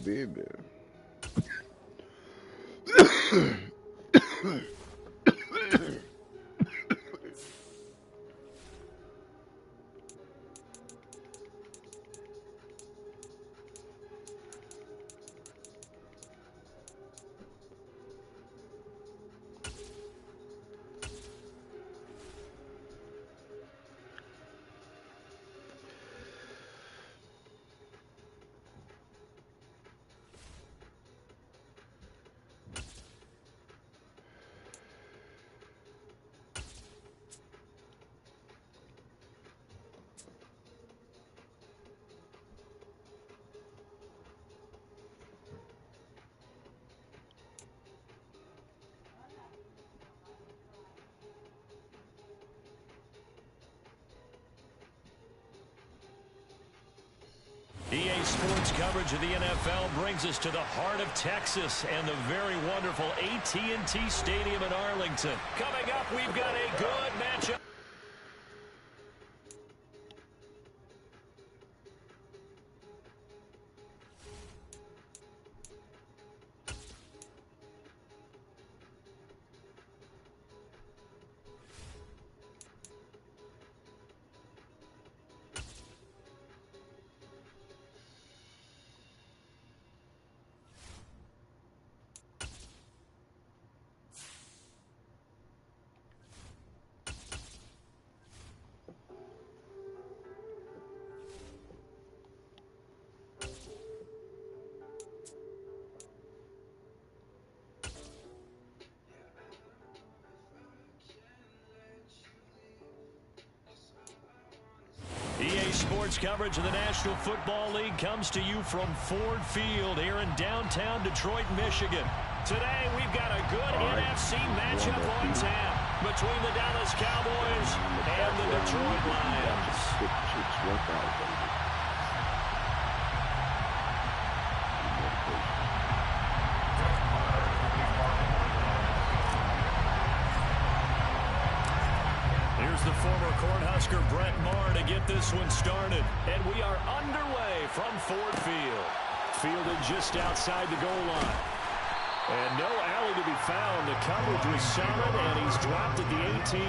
being there. EA Sports coverage of the NFL brings us to the heart of Texas and the very wonderful AT&T Stadium in Arlington. Coming up, we've got a good matchup. EA Sports coverage of the National Football League comes to you from Ford Field here in downtown Detroit, Michigan. Today, we've got a good NFC matchup on tap between the Dallas Cowboys and the Detroit Lions. Here's the former Cornhusker Brett Maher to get this one started. And we are underway from Ford Field. Fielded just outside the goal line. And no alley to be found. The coverage was solid, and he's dropped at the 18.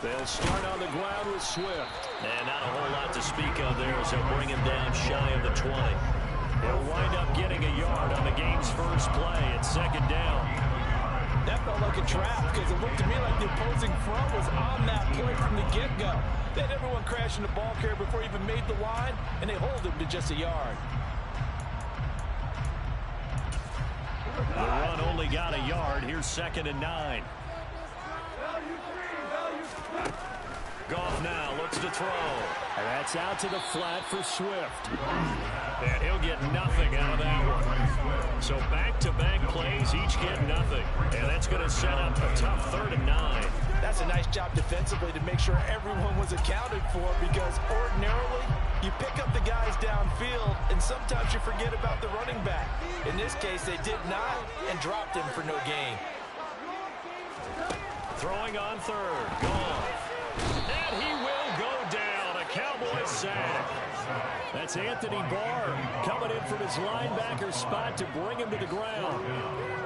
They'll start on the ground with Swift. And not a whole lot to speak of there as they'll bring him down shy of the 20. He'll wind up getting a yard on the game's first play at second down. That felt like a trap because it looked to me like the opposing front was on that play from the get-go. They had everyone crashing the ball carrier before he even made the line, and they hold him to just a yard. The run only got a yard. Here's 2nd and 9. Goff now looks to throw. And that's out to the flat for Swift. And he'll get nothing out of that one. So back-to-back plays, each get nothing. And that's going to set up a tough 3rd and 9. That's a nice job defensively to make sure everyone was accounted for, because ordinarily you pick up the guys downfield and sometimes you forget about the running back. In this case, they did not and dropped him for no gain. Throwing on 3rd. Goff. And he will go down. A Cowboys sack. That's Anthony Barr coming in from his linebacker spot to bring him to the ground.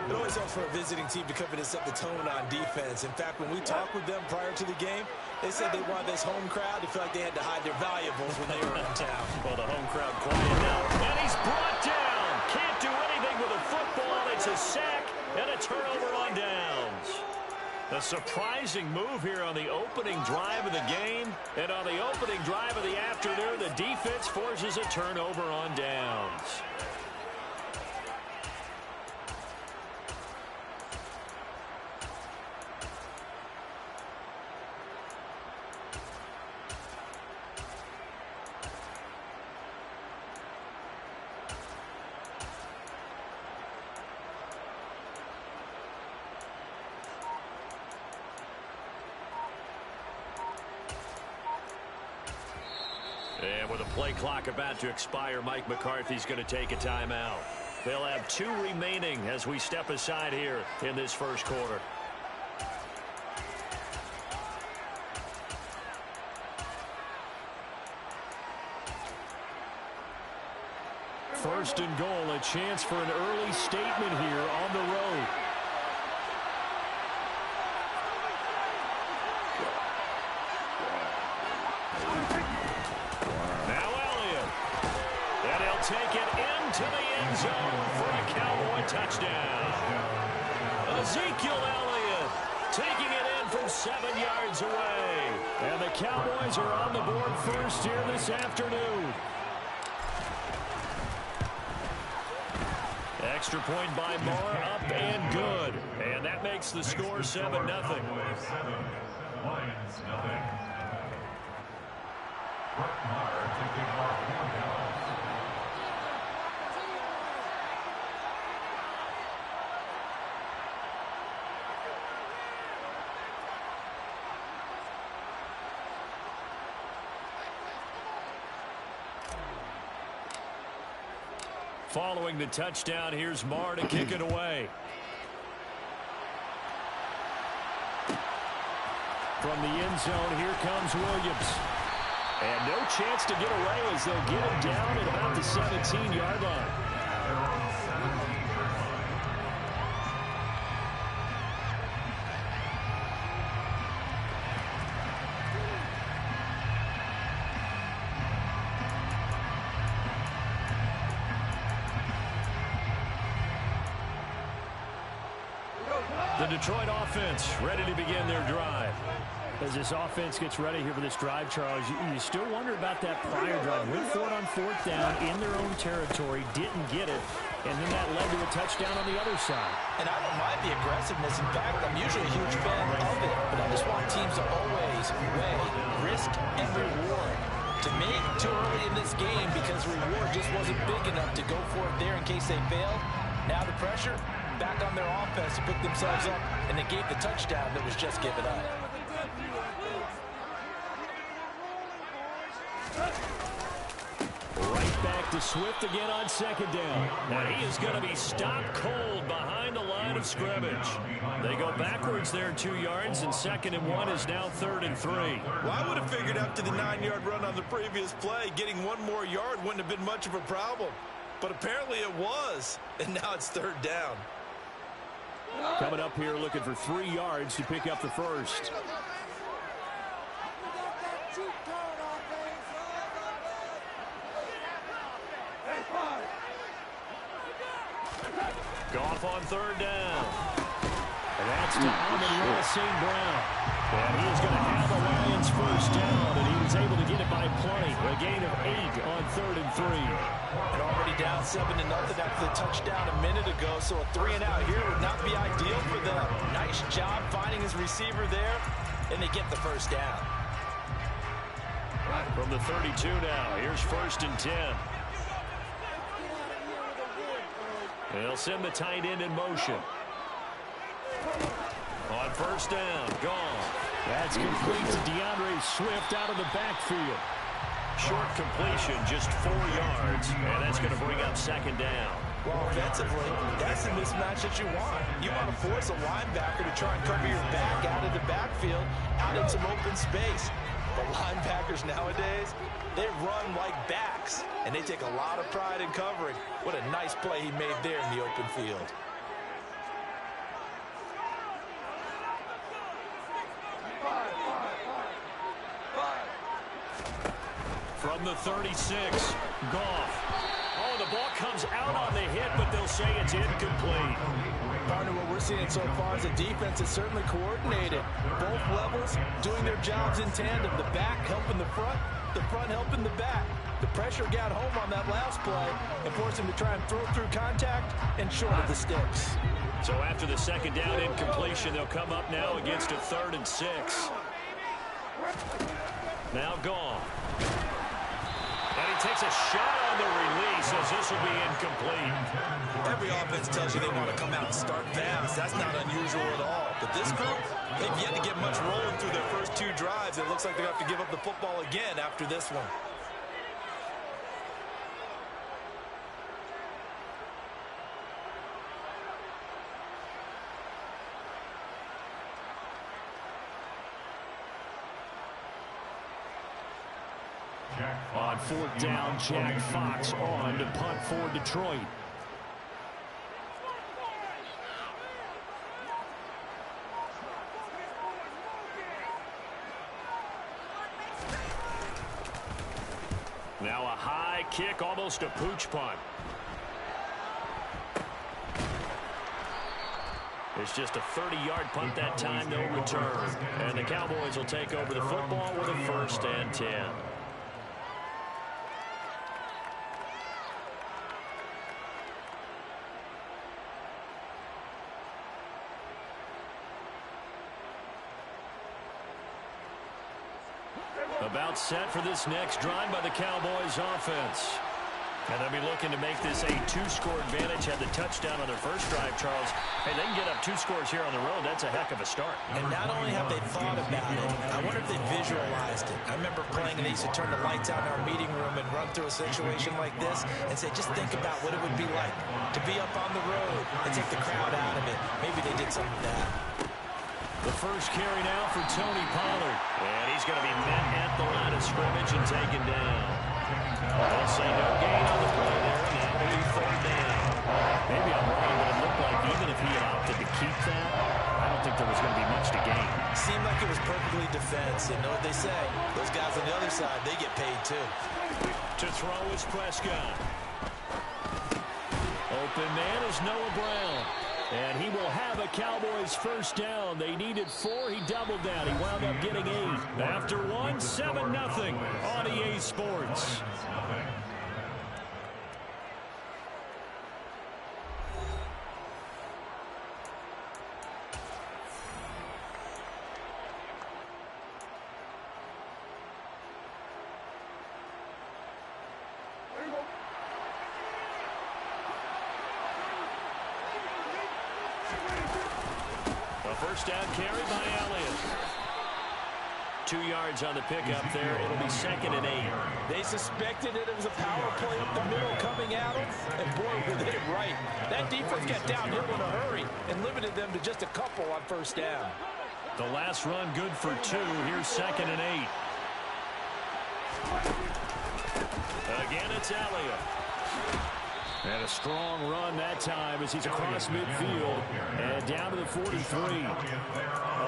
It always helps for a visiting team to come in and set the tone on defense. In fact, when we talked with them prior to the game, they said they wanted this home crowd to feel like they had to hide their valuables when they were in town. Well, the home crowd quiet now. And he's brought down. Can't do anything with a football. It's a sack and a turnover on downs. A surprising move here on the opening drive of the game. And on the opening drive of the afternoon, the defense forces a turnover on downs. And with a play clock about to expire, Mike McCarthy's going to take a timeout. They'll have 2 remaining as we step aside here in this first quarter. First and goal, a chance for an early statement here on the road. Now Elliott. And he'll take it into the end zone for a Cowboy touchdown. Ezekiel Elliott taking it in from 7 yards away. And the Cowboys are on the board first here this afternoon. Extra point by Moore, up and good. And that makes the score 7-0. Following the touchdown, here's Marr to kick it away. From the end zone, here comes Williams. And no chance to get away as they'll get him down at about the 17-yard line. The Detroit offense ready to begin their drive. As this offense gets ready here for this drive, Charles, you still wonder about that prior drive. Went for it on 4th down in their own territory, didn't get it, and then that led to a touchdown on the other side. And I don't mind the aggressiveness. In fact, I'm usually a huge fan of it, but I just want teams to always weigh risk and reward. To me, too early in this game because reward just wasn't big enough to go for it there in case they failed. Now the pressure back on their offense to pick themselves up, and they gave the touchdown that was just given up. Right back to Swift again on 2nd down. And he is going to be stopped cold behind the line of scrimmage. They go backwards there 2 yards, and 2nd and 1 is now 3rd and 3. Well, I would have figured after the 9-yard run on the previous play, getting 1 more yard wouldn't have been much of a problem. But apparently it was, and now it's 3rd down. Coming up here looking for 3 yards to pick up the first. Goff on 3rd down. And that's to Amon-Ra St. Brown. And he is going to have the Lions first down, and he was able to get it by plenty. A gain of 8 on 3rd and 3. And already down 7-0 after the touchdown a minute ago, so a 3-and-out here would not be ideal for them. Nice job finding his receiver there, and they get the first down. From the 32 now, here's 1st and 10. They'll send the tight end in motion. On 1st down, gone. That's complete to DeAndre Swift out of the backfield. Short completion, just 4 yards, and that's going to bring up 2nd down. Well, offensively, that's the mismatch that you want. You want to force a linebacker to try and cover your back out of the backfield, out in some open space. But linebackers nowadays, they run like backs, and they take a lot of pride in covering. What a nice play he made there in the open field. From the 36, Goff. Oh, the ball comes out on the hit, but they'll say it's incomplete. Partner, what we're seeing so far is a defense that's certainly coordinated. Both levels doing their jobs in tandem. The back helping the front helping the back. The pressure got home on that last play and forced him to try and throw through contact and short of the sticks. So after the 2nd down incompletion, they'll come up now against a 3rd and 6. Now Goff. And he takes a shot on the release as this will be incomplete. Every offense tells you they want to come out and start fast. That's not unusual at all. But this group, they've yet to get much rolling through their first 2 drives. It looks like they're going to have to give up the football again after this one. On fourth down, Jack Fox on to punt for Detroit. Now a high kick, almost a pooch punt. It's just a 30-yard punt that time, no return. And the Cowboys will take over the football with a 1st and 10. About set for this next drive by the Cowboys offense. And they'll be looking to make this a 2-score advantage. Had the touchdown on their first drive, Charles. Hey, they can get up 2 scores here on the road. That's a heck of a start. And not only have they thought about it, I wonder if they visualized it. I remember playing and they used to turn the lights out in our meeting room and run through a situation like this and say, just think about what it would be like to be up on the road and take the crowd out of it. Maybe they did some of that. The first carry now for Tony Pollard. And he's going to be met at the line of scrimmage and taken down. They'll say no gain on the play there, and that will be 3rd down. Maybe I'm wrong, but it looked like even if he had opted to keep that, I don't think there was going to be much to gain. Seemed like it was perfectly defense. And know what they say? Those guys on the other side, they get paid too. To throw is Prescott. Open man is Noah Brown. And he will have a Cowboys 1st down. They needed 4. He doubled down. He wound up getting 8. After 1, 7-0 on EA Sports. First down carry by Elliott. 2 yards on the pickup there. It'll be 2nd and 8. They suspected that it was a power play up the middle coming at them, and boy, were they right. That defense got downhill in a hurry and limited them to just a couple on 1st down. The last run good for 2. Here's 2nd and 8. Again, it's Elliott. And a strong run that time as he's across midfield and down to the 43.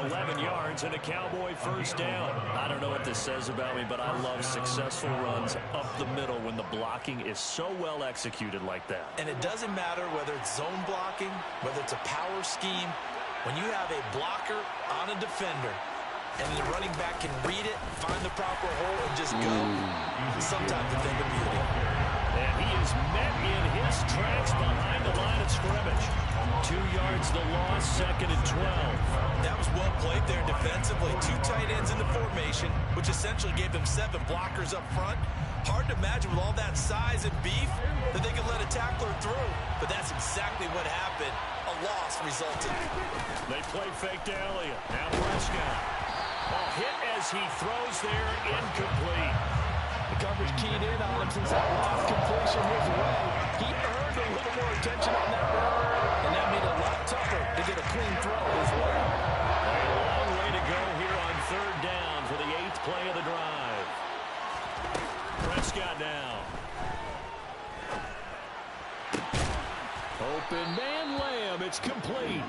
11 yards and a Cowboy 1st down. I don't know what this says about me, but I love successful runs up the middle when the blocking is so well executed like that. And it doesn't matter whether it's zone blocking, whether it's a power scheme. When you have a blocker on a defender and the running back can read it, find the proper hole, and just go, sometimes the thing of beauty. And he is met in his tracks behind the line of scrimmage. 2 yards the loss, 2nd and 12. That was well played there defensively. 2 tight ends in the formation, which essentially gave them 7 blockers up front. Hard to imagine with all that size and beef that they could let a tackler through. But that's exactly what happened. A loss resulted. They play fake to Elliott. Now Prescott. A hit as he throws there, incomplete. The coverage keyed in on him since that last completion his way. He earned a little more attention on that run, and that made it a lot tougher to get a clean throw as well. A long way to go here on 3rd down for the 8th play of the drive. Prescott now. Open man Lamb. It's complete.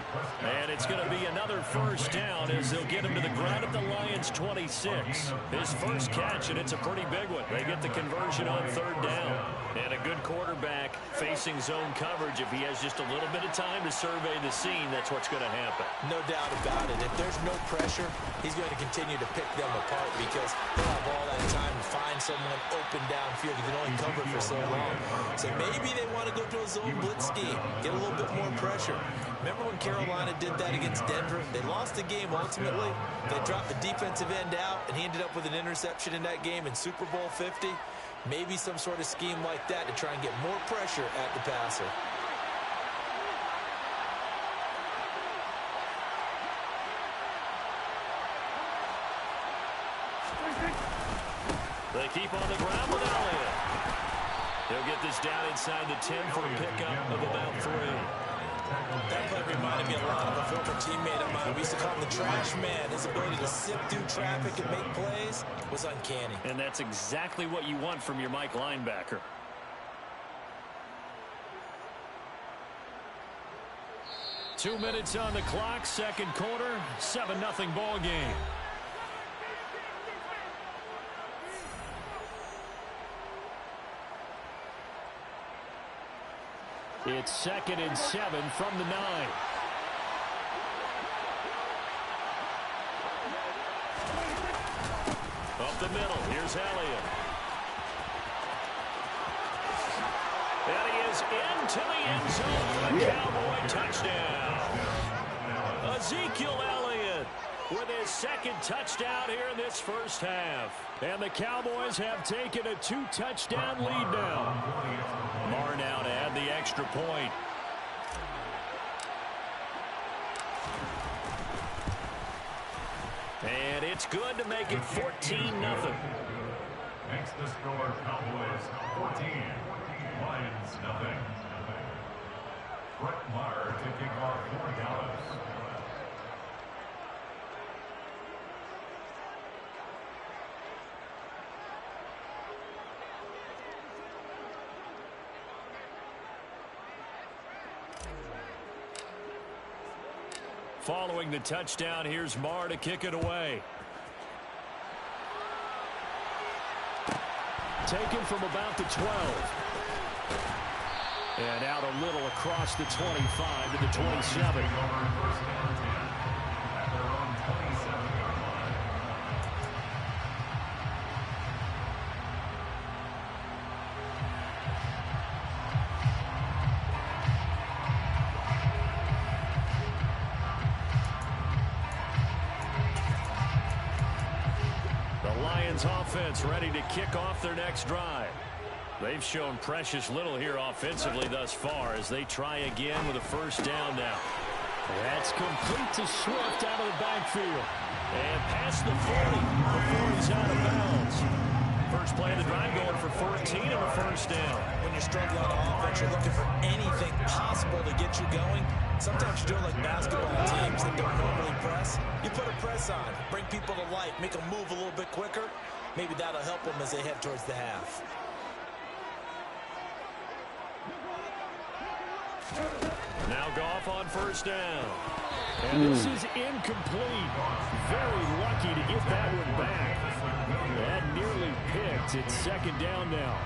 And it's going to be another 1st down as they'll get him to the ground at the Lions' 26. His first catch, and it's a pretty big one. They get the conversion on 3rd down. And a good quarterback facing zone coverage. If he has just a little bit of time to survey the scene, that's what's going to happen. No doubt about it. If there's no pressure, he's going to continue to pick them apart because they'll have all that time to find someone open downfield. You can only cover for so long. So maybe they want to go to a zone blitz scheme, get a little bit more pressure. Remember when Carolina did that against Denver? They lost the game ultimately. They dropped the defensive end out, and he ended up with an interception in that game in Super Bowl 50. Maybe some sort of scheme like that to try and get more pressure at the passer. They keep on the ground with Elliott. He'll get this down inside the 10 for a pickup of about 3. That play reminded me a lot of a former teammate of mine. We used to call him the trash man. His ability to sift through traffic and make plays was uncanny. And that's exactly what you want from your Mike linebacker. Two minutes on the clock, second quarter, 7-0 ball game. It's 2nd and 7 from the 9. Up the middle, here's Elliott. And he is into the end zone for the Cowboy touchdown. Ezekiel Elliott with his second touchdown here in this first half. And the Cowboys have taken a 2-touchdown lead now. Marr now to add the extra point. And it's good to make it 14-0. Next to score, Cowboys 14, Lions nothing. Brett Maher to kick off for Dallas. Following the touchdown, here's Marr to kick it away. Taken from about the 12. And out a little across the 25 to the 27. Offense ready to kick off their next drive. They've shown precious little here offensively thus far as they try again with a first down now. That's complete to Swift out of the backfield. And past the 40 before he's out of bounds. First play of the drive going for 14 and a first down. When you're struggling on offense, you're looking for anything possible to get you going. Sometimes you do it like basketball teams that don't normally press. You put a press on, bring people to life, make them move a little bit quicker. Maybe that'll help them as they head towards the half. Now Goff on first down. And this is incomplete. Very lucky to get that one back. That nearly picked. It's second down now.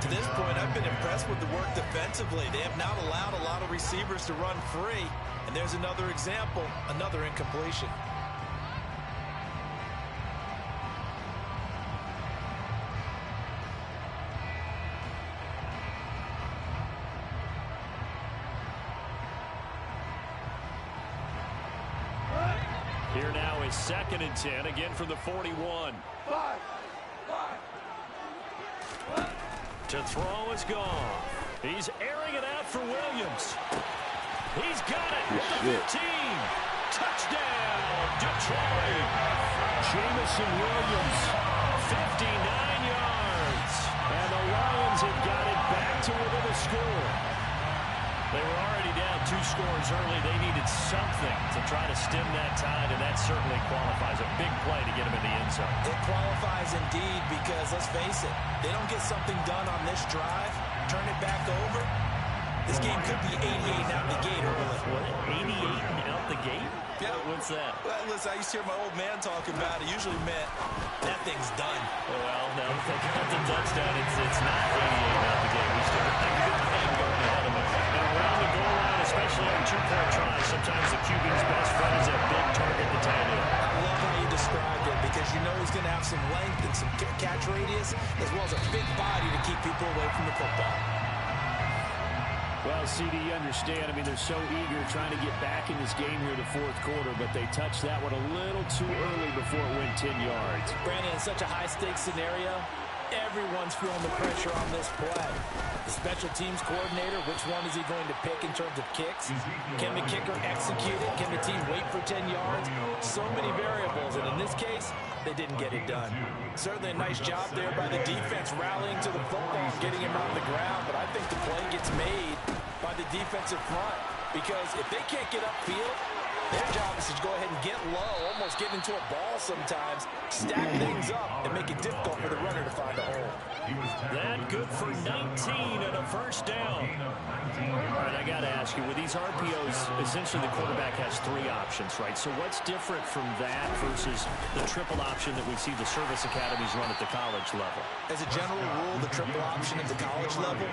To this point, I've been impressed with the work defensively. They have not allowed a lot of receivers to run free. And there's another example, another incompletion. Here now is 2nd and 10, again from the 41. To throw is gone. He's airing it out for Williams. He's got it at the 15. Touchdown, Detroit. Jamison Williams, 59 yards. And the Lions have got it back to within a score. They were already down 2 scores early. They needed something to try to stem that tide, and that certainly qualifies. A big play to get them in the end zone. It qualifies indeed because, let's face it, they don't get something done on this drive, turn it back over, this game could be 88 out the gate early. What, 88 and out the gate? Yeah. What's that? Well, listen, I used to hear my old man talking about it. Usually meant that thing's done. Well, no, if they got the touchdown, it's not 88 out the gate. We still have a good thing going ahead of them. And around the goal line, especially on 2-point tries, sometimes the QB's best friend is that big target to tie in. I love how you described it because you know he's going to have some length and some catch radius as well as a big body to keep people away from the football. Well, CD, you understand. I mean, they're so eager trying to get back in this game here in the fourth quarter, but they touched that one a little too early before it went 10 yards. Brandon, in such a high-stakes scenario, everyone's feeling the pressure on this play. The special teams coordinator, which one is he going to pick in terms of kicks? Can the kicker execute it? Can the team wait for 10 yards? So many variables, and in this case, they didn't get it done. Certainly a nice job there by the defense rallying to the football and getting him on the ground, but I think the play gets made by the defensive front because if they can't get upfield, their job is to go ahead and get low, almost get into a ball sometimes, stack things up, and make it difficult for the runner to find a hole. That good for 19 and a first down. All right, I got to ask you, with these RPOs, essentially the quarterback has 3 options, right? So what's different from that versus the triple option that we see the service academies run at the college level? As a general rule, the triple option at the college level,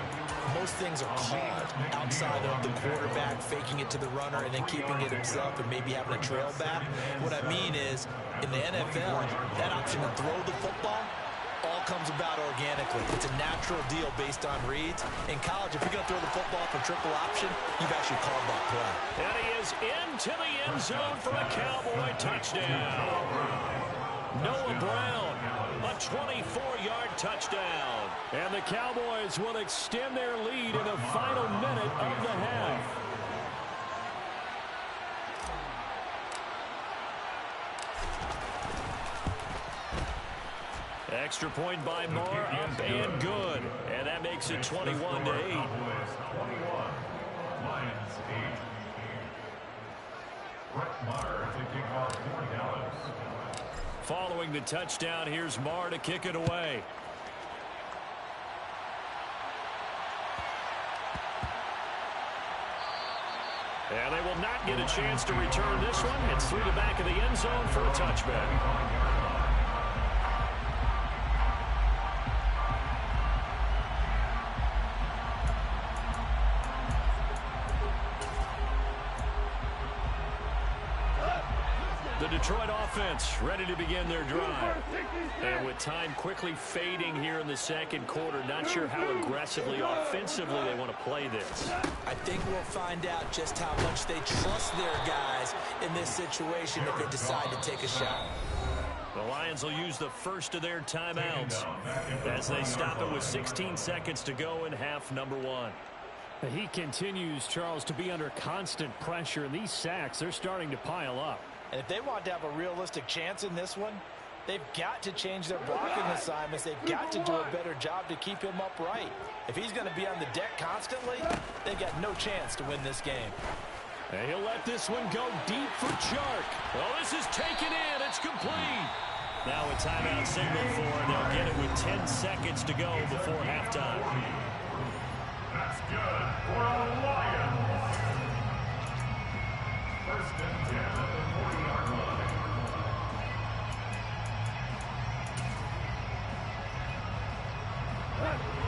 most things are called outside of the quarterback faking it to the runner and then keeping it himself and maybe having a trail back. What I mean is, in the NFL, that option to throw the football all comes about organically. It's a natural deal based on reads. In college, if you're going to throw the football for triple option, you've actually called that play. And he is into the end zone for a Cowboy touchdown. Noah Brown, a 24-yard touchdown. And the Cowboys will extend their lead in the final minute of the half. Extra point by Moore, up and good. And that makes it 21-8. Following the touchdown, here's Moore to kick it away. And they will not get a chance to return this one. It's through the back of the end zone for a touchback. The Detroit offense ready to begin their drive. And with time quickly fading here in the second quarter, not sure how aggressively, offensively they want to play this. I think we'll find out just how much they trust their guys in this situation if they decide to take a shot. The Lions will use the first of their timeouts as they stop it with 16 seconds to go in half number 1. He continues, Charles, to be under constant pressure, and these sacks, they're starting to pile up. And if they want to have a realistic chance in this one, they've got to change their blocking assignments. They've got to do a better job to keep him upright. If he's going to be on the deck constantly, they've got no chance to win this game. And he'll let this one go deep for Chark. Oh, this is taken in. It's complete. Now a timeout signal for, and they'll get it with 10 seconds to go before halftime. That's good for the Lions. First and 10 at the 40-yard line.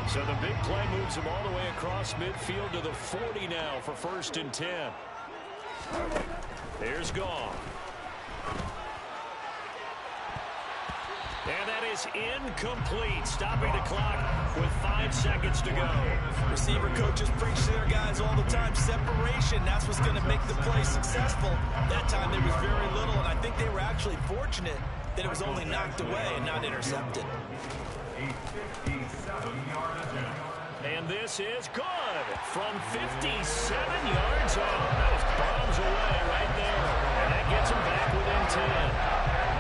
So the big play moves him all the way across midfield to the 40 now for first and 10. Here's Goff. And that is incomplete, stopping the clock with 5 seconds to go. Receiver coaches preach to their guys all the time. Separation, that's what's going to make the play successful. That time there was very little, and I think they were actually fortunate that it was only knocked away and not intercepted. A 57-yard attempt. And this is good from 57 yards out. That is bombs away right there. And that gets him back within 10.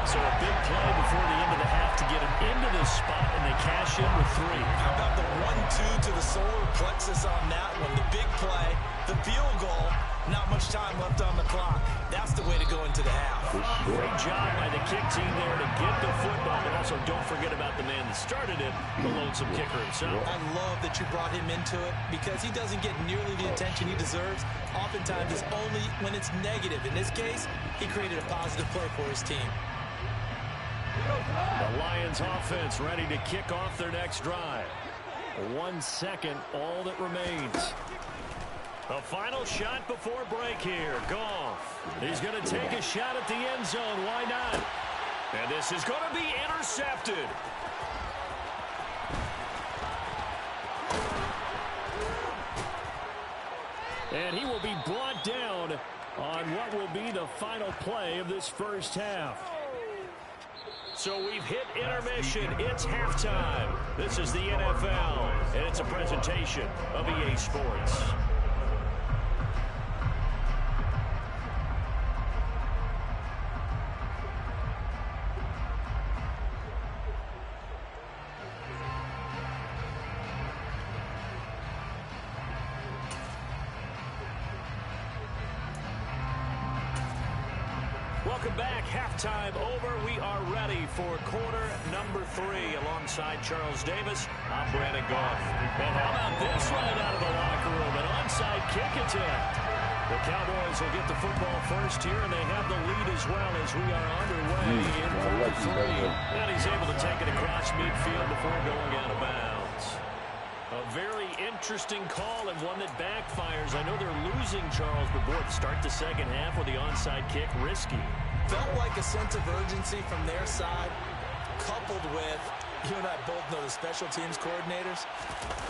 So a big play before the end of the half to get him into this spot, and they cash in with 3. How about the 1-2 to the solar plexus on that one? The big play, the field goal, not much time left on the clock. That's the way to go into the half. Great job by the kick team there to get the football, but also don't forget about the man that started it, the lonesome kicker himself. I love that you brought him into it because he doesn't get nearly the attention he deserves. Oftentimes it's only when it's negative. In this case, he created a positive play for his team. The Lions offense ready to kick off their next drive. 1 second, all that remains. A final shot before break here. Goff. He's going to take a shot at the end zone. Why not? And this is going to be intercepted. And he will be brought down on what will be the final play of this first half. So we've hit intermission. It's halftime. This is the NFL, and it's a presentation of EA Sports. Welcome back. Halftime over. We are ready for quarter number 3. Alongside Charles Davis, I'm Brandon Goff. And how about this right out of the locker room? An onside kick attempt. The Cowboys will get the football first here, and they have the lead as well as we are underway in quarter 3. And he's able to take it across midfield before going out of bounds. A very interesting call and one that backfires. I know they're losing, Charles, but boy, to start the second half with the onside kick, risky. Felt like a sense of urgency from their side, coupled with, you and I both know the special teams coordinators,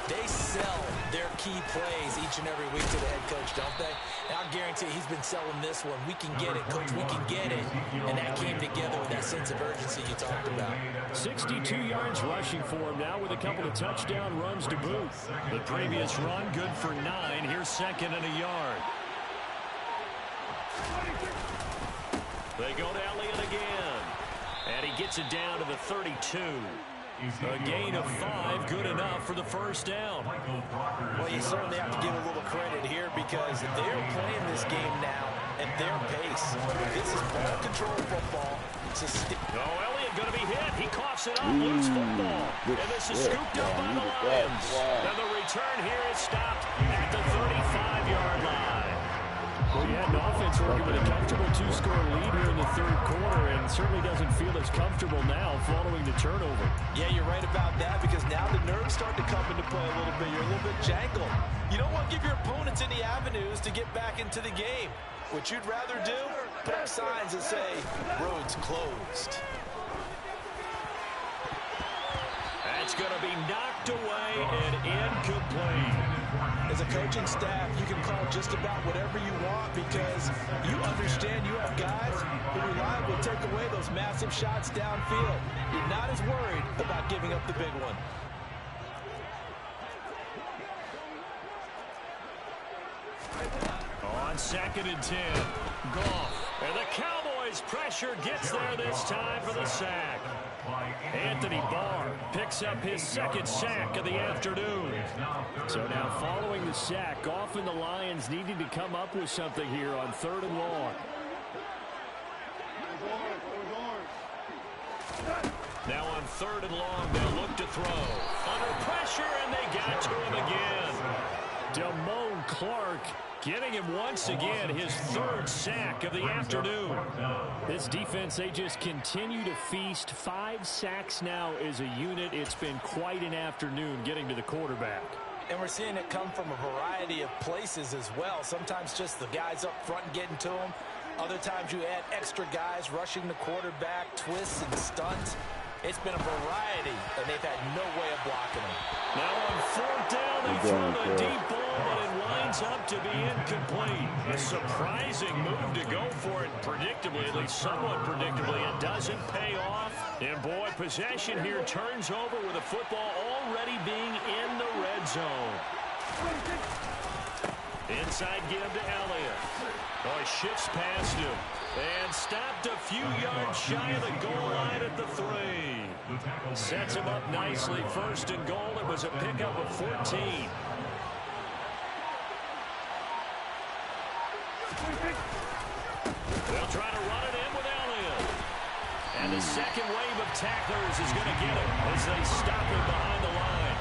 they sell their key plays each and every week to the head coach, don't they? And I'll guarantee he's been selling this one. We can get it, coach, we can get it. And that came together with that sense of urgency you talked about. 62 yards rushing for him now with a couple of touchdown runs to boot. The previous run good for 9. Here's second and a yard. They go to Elliott again. And he gets it down to the 32. A gain of 5, good enough for the first down. Well, you certainly have to give a little credit here because they're playing this game now at their pace. This is ball control football. Elliott going to be hit. He coughs it up, loose football. And this is scooped up by the Lions. And the return here is stopped at the 35-yard line. Well, you had an offense working with a comfortable 2-score lead here in the third quarter and certainly doesn't feel as comfortable now following the turnover. Yeah, you're right about that because now the nerves start to come into play a little bit. You're a little bit jangled. You don't want to give your opponents any avenues to get back into the game. What you'd rather do, put up signs that say, roads closed. That's going to be knocked away and incomplete. As a coaching staff, you can call just about whatever you want because you understand you have guys who reliably take away those massive shots downfield. You're not as worried about giving up the big one. On second and 10, Goff. And the Cowboys pressure gets there this time for the sack. Anthony Barr picks up his second sack of the afternoon. So now following the sack, Goff and the Lions needing to come up with something here on 3rd and long. Now on 3rd and long, they'll look to throw. Under pressure, and they got to him again. Damone Clark getting him once again, his 3rd sack of the afternoon. This defense, they just continue to feast. 5 sacks now as a unit. It's been quite an afternoon getting to the quarterback. And we're seeing it come from a variety of places as well. Sometimes just the guys up front getting to him. Other times you add extra guys rushing the quarterback, twists and stunts. It's been a variety, and they've had no way of blocking him. Now on 4th down, they throw the deep ball, but it winds up to be incomplete. A surprising move to go for it predictably, at least somewhat predictably. It doesn't pay off. And boy, possession here turns over with the football already being in the red zone. Inside give to Elliott. Oh, he shifts past him. And stopped a few yards shy of the goal line at the 3. Sets him up nicely. 1st and goal. It was a pickup of 14. They'll try to run it in with Elliott. And the second wave of tacklers is going to get him as they stop him behind the line.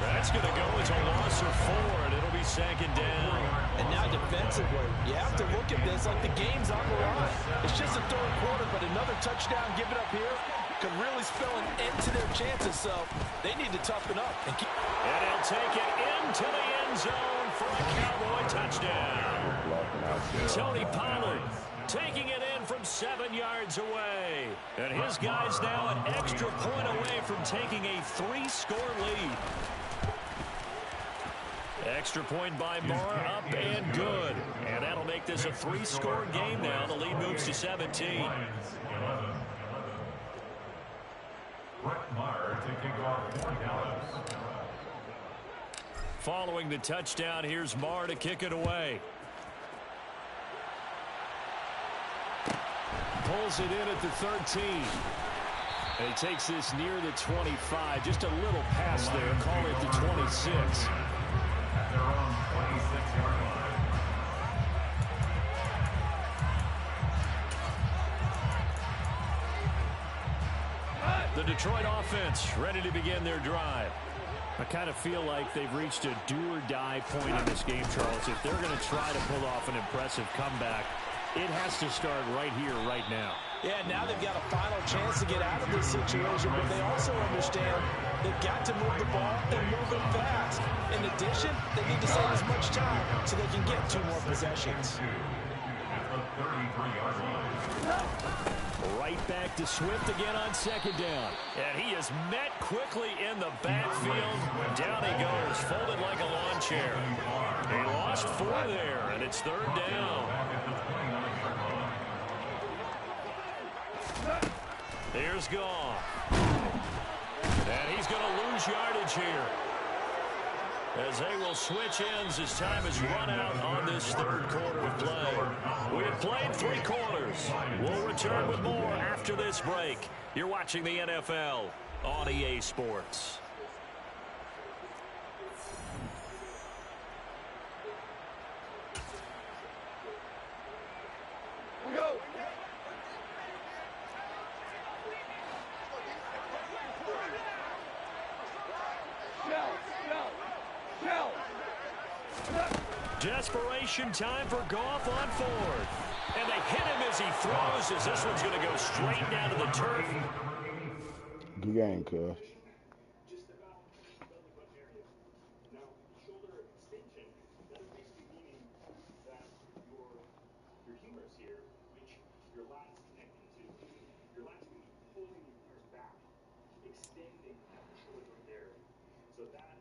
That's going to go as a loss of 4, and it'll be 2nd down. And now defensively, you have to look at this like the game's on the line. It's just a 3rd quarter, but another touchdown given up here could really spell an end to their chances, so they need to toughen up. And he'll take it into the end zone for a Cowboy touchdown. Tony Pollard taking it in from 7 yards away. And his guys now an extra point away from taking a 3-score lead. Extra point by Barr, up and good. And that'll make this a 3-score game now. The lead moves to 17. Following the touchdown, here's Marr to kick it away. Pulls it in at the 13. And he takes this near the 25. Just a little pass there. Call it the 26. At their own 26-yard line. The Detroit offense ready to begin their drive. I kind of feel like they've reached a do-or-die point in this game, Charles. If they're going to try to pull off an impressive comeback, it has to start right here, right now. Yeah, now they've got a final chance to get out of this situation, but they also understand they've got to move the ball and move it fast. In addition, they need to save as much time so they can get 2 more possessions. Right back to Swift again on second down. And he is met quickly in the backfield. Down he goes, folded like a lawn chair. He lost 4 there, and it's 3rd down. Here's Goff. And he's going to lose yardage here, as they will switch ends as time has run out on this 3rd quarter of play. We have played 3 quarters. We'll return with more after this break. You're watching the NFL on EA Sports. Desperation time for Goff on 4th. And they hit him as he throws, as this one's going to go straight down to the turf. Good game, cuz. So that